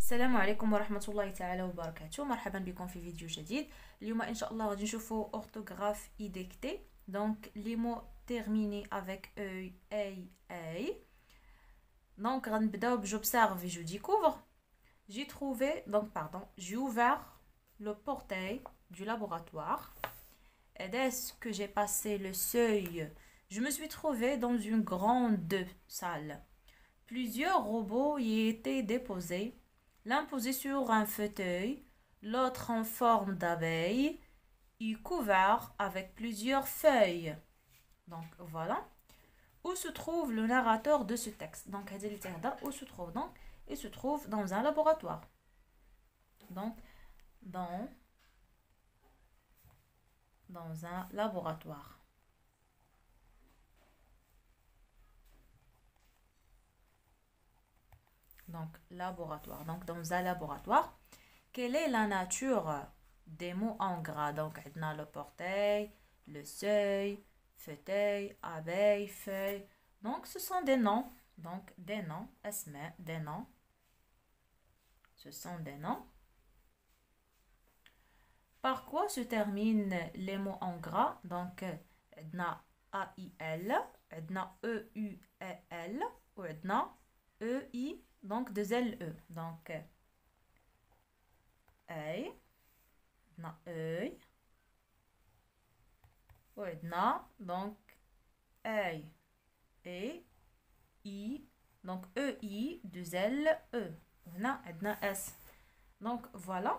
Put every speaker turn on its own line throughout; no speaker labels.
السلام عليكم ورحمة الله تعالى وبركاته. مرحبا بكم في فيديو جديد. اليوم إن شاء الله غادي نشوفو orthographe édictée. Donc les mots terminés avec œil, a. Donc غنبداو ب j'observe et je découvre. J'ai ouvert le portail du laboratoire. Et dès que j'ai passé le seuil, je me suis trouvée dans une grande salle. Plusieurs robots y étaient déposés, l'un posé sur un fauteuil, l'autre en forme d'abeille, et couvert avec plusieurs feuilles. Donc voilà. Où se trouve le narrateur de ce texte? Donc où se trouve? Donc il se trouve dans un laboratoire. Donc dans un laboratoire. Donc laboratoire. Donc dans un laboratoire. Quelle est la nature des mots en gras? Donc on a le portail, le seuil, fauteuil, abeille, feuille. Donc ce sont des noms. Donc des noms, asma, des noms. Ce sont des noms. Par quoi se terminent les mots en gras? Donc on a A-I-L, on a E-U-E-L, ou on a E-I, donc deux L-E. Donc œil, on a œil, ou on a donc œil, et I, donc E-I, deux L-E. On a S. Donc voilà.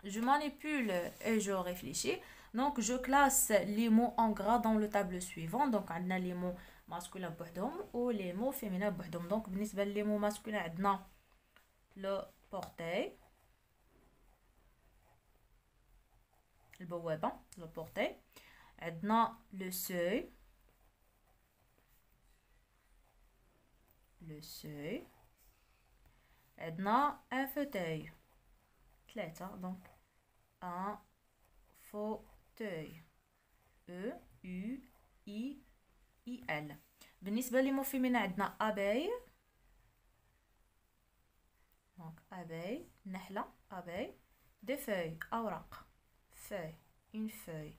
Je manipule et je réfléchis. Donc je classe les mots en gras dans le tableau suivant. Donc on a les mots masculins بوحدهم ou les mots féminins بوحدهم. Donc بالنسبة les mots masculins عندنا le portail, البوابة, le portail. عندنا le seuil, عندنا un fauteuil. Donc un fauteuil. E-U-I-I-L. بالنسبة لي mots féminins عندنا abeille. Donc abeille, نحلة, abeille. Des feuilles, أوراق, feuille, une feuille,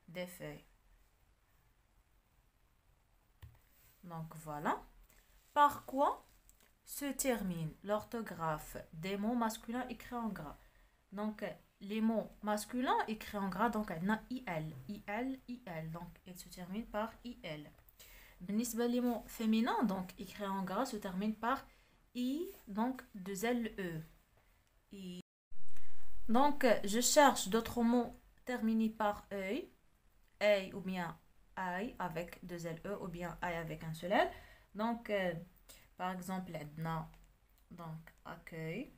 des feuilles. Donc voilà. Par quoi se termine l'orthographe des mots masculins écrits en gras? Donc les mots masculins écrits en gras, donc on a IL, IL, IL, donc ils se terminent par IL. Les mots féminins, donc écrits en gras, se terminent par I, donc deux LE. I. Donc je cherche d'autres mots terminés par œil, œil ou bien aïe avec deux LE ou bien aïe avec un seul L. Donc par exemple, عندنا donc accueil,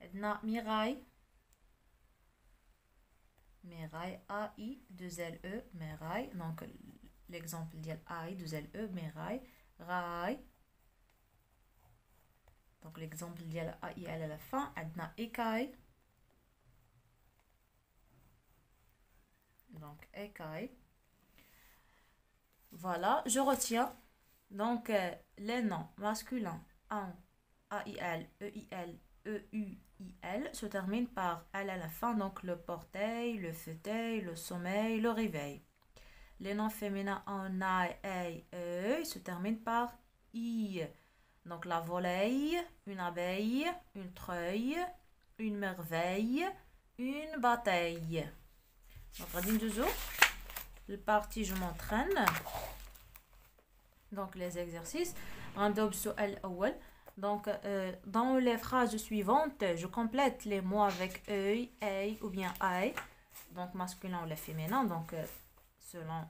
عندنا miraille, AI 2 LE, miraille. Donc l'exemple ديال AI 2 LE, miraille, rail. Donc l'exemple ديال AIL à la fin, عندنا écaille. Donc écaille. Voilà, je retiens. Donc les noms masculins en AIL, EIL, EUIL se terminent par L à la fin. Donc le portail, le fauteuil, le sommeil, le réveil. Les noms féminins en A, E se terminent par I. Donc la volaille, une abeille, une treuille, une merveille, une bataille. Donc غادي ندوزو البارتي je m'entraîne. Donc les exercices. Donc dans les phrases suivantes, je complète les mots avec œil, œil ou bien aïe. Donc masculin ou le féminin. Donc selon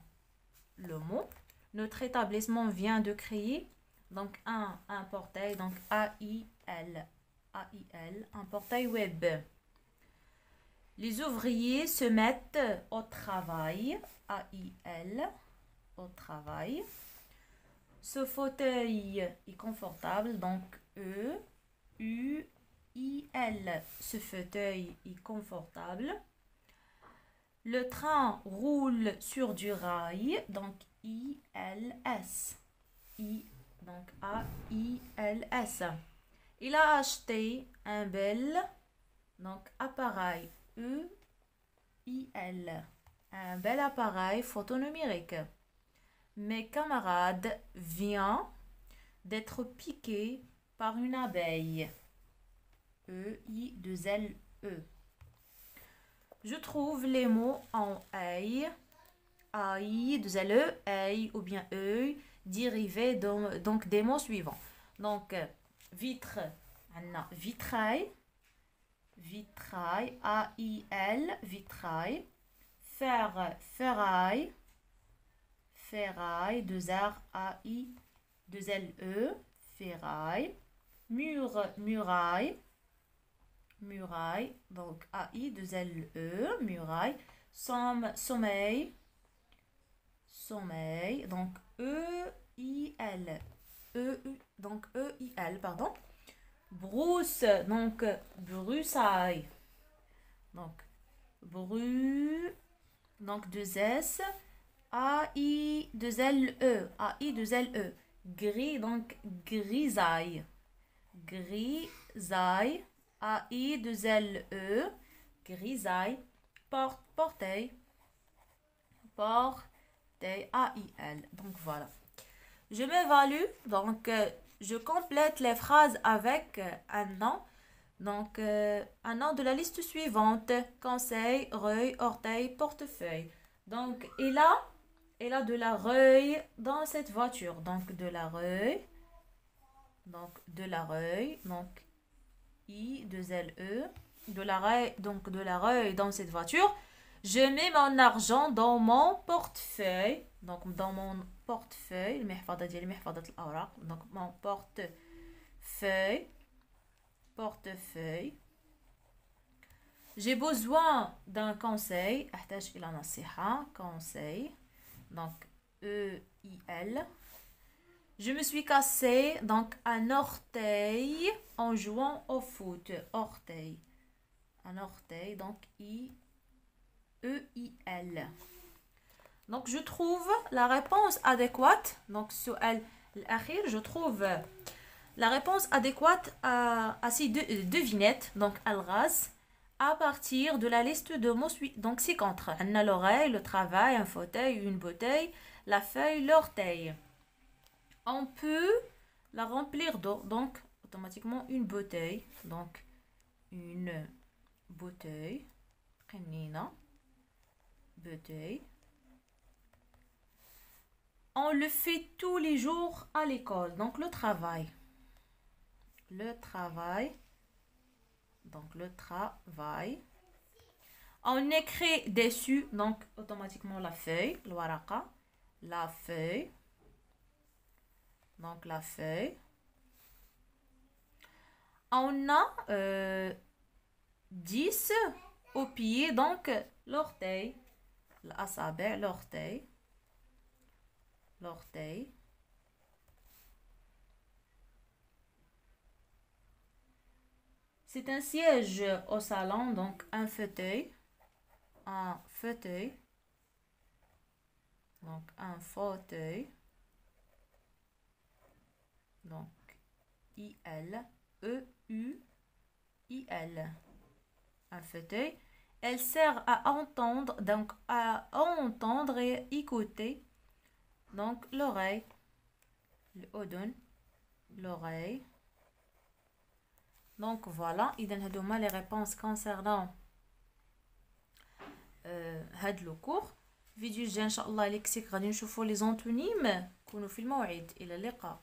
le mot. Notre établissement vient de créer donc un portail. Donc AIL. AIL. Un portail web. Les ouvriers se mettent au travail. AIL. Au travail. Ce fauteuil est confortable, donc E-U-I-L. Ce fauteuil est confortable. Le train roule sur du rail, donc I-L-S. donc A-I-L-S. Il a acheté un bel, donc appareil, E-I-L, un bel appareil photo numérique. Mes camarades viennent d'être piqués par une abeille. E-I-2-L-E. Je trouve les mots en AI, A-I-2-L-E, AI ou bien œil, dérivés donc des mots suivants. Donc, vitre, vitrail, vitrail, A-I-L, vitrail. Fer, ferraille, ferraille, 2R, A-I, 2-L-E, ferraille. Mur, muraille, muraille, donc A-I, 2-L-E, muraille. Sommeil, sommeil, donc E-I-L, donc E-I-L, pardon. Brousse, donc broussaille, donc donc 2S, A-I-2-L-E, A-I-2-L-E. Gris, donc grisaille, grisaille, A-I-2-L-E, grisaille. Portail, portail, A-I-L. Donc voilà. Je m'évalue, donc je complète les phrases avec un nom. Donc, un nom de la liste suivante. Conseil, reuil, orteil, portefeuille. Donc, il a de la reuil dans cette voiture. Donc, de la reuil. Donc, de la reuil. Donc, I-2-L-E. De la reuil, donc de la reuil dans cette voiture. Je mets mon argent dans mon portefeuille. Donc, dans mon portefeuille. Donc, mon portefeuille. Portefeuille. J'ai besoin d'un conseil. أحتاج إلى نصيحة. Conseil. Donc, E-I-L. Je me suis cassé donc un orteil en jouant au foot. Orteil. Un orteil. Donc, E-I-L. Donc, je trouve la réponse adéquate. Donc, السؤال الأخير, je trouve la réponse adéquate à ces devinettes, donc alghaz, à partir de la liste de mots suivants. Donc, c'est contre. On a l'oreille, le travail, un fauteuil, une bouteille, la feuille, l'orteil. On peut la remplir d'eau, donc automatiquement une bouteille. Donc, une bouteille. Bouteille. On le fait tous les jours à l'école. Donc, le travail. Le travail. Donc, le travail. On écrit dessus, donc automatiquement la feuille. Le waraqa. La feuille. Donc, la feuille. On a 10 au pied, donc l'orteil. L'asabi', l'orteil. L'orteil. C'est un siège au salon, donc un fauteuil. Un fauteuil. Donc un fauteuil. Donc I-L, E-U-I-L. Un fauteuil. Elle sert à entendre, donc à entendre et écouter. Donc l'oreille. l'odon, l'oreille. Donc voilà, إذا هذوما les réponses concernant هاد لو كور. فيديو الجاي ان شاء الله ليكسيك غادي نشوفوا لي زونتونيم. كونوا في الموعد، الى اللقاء.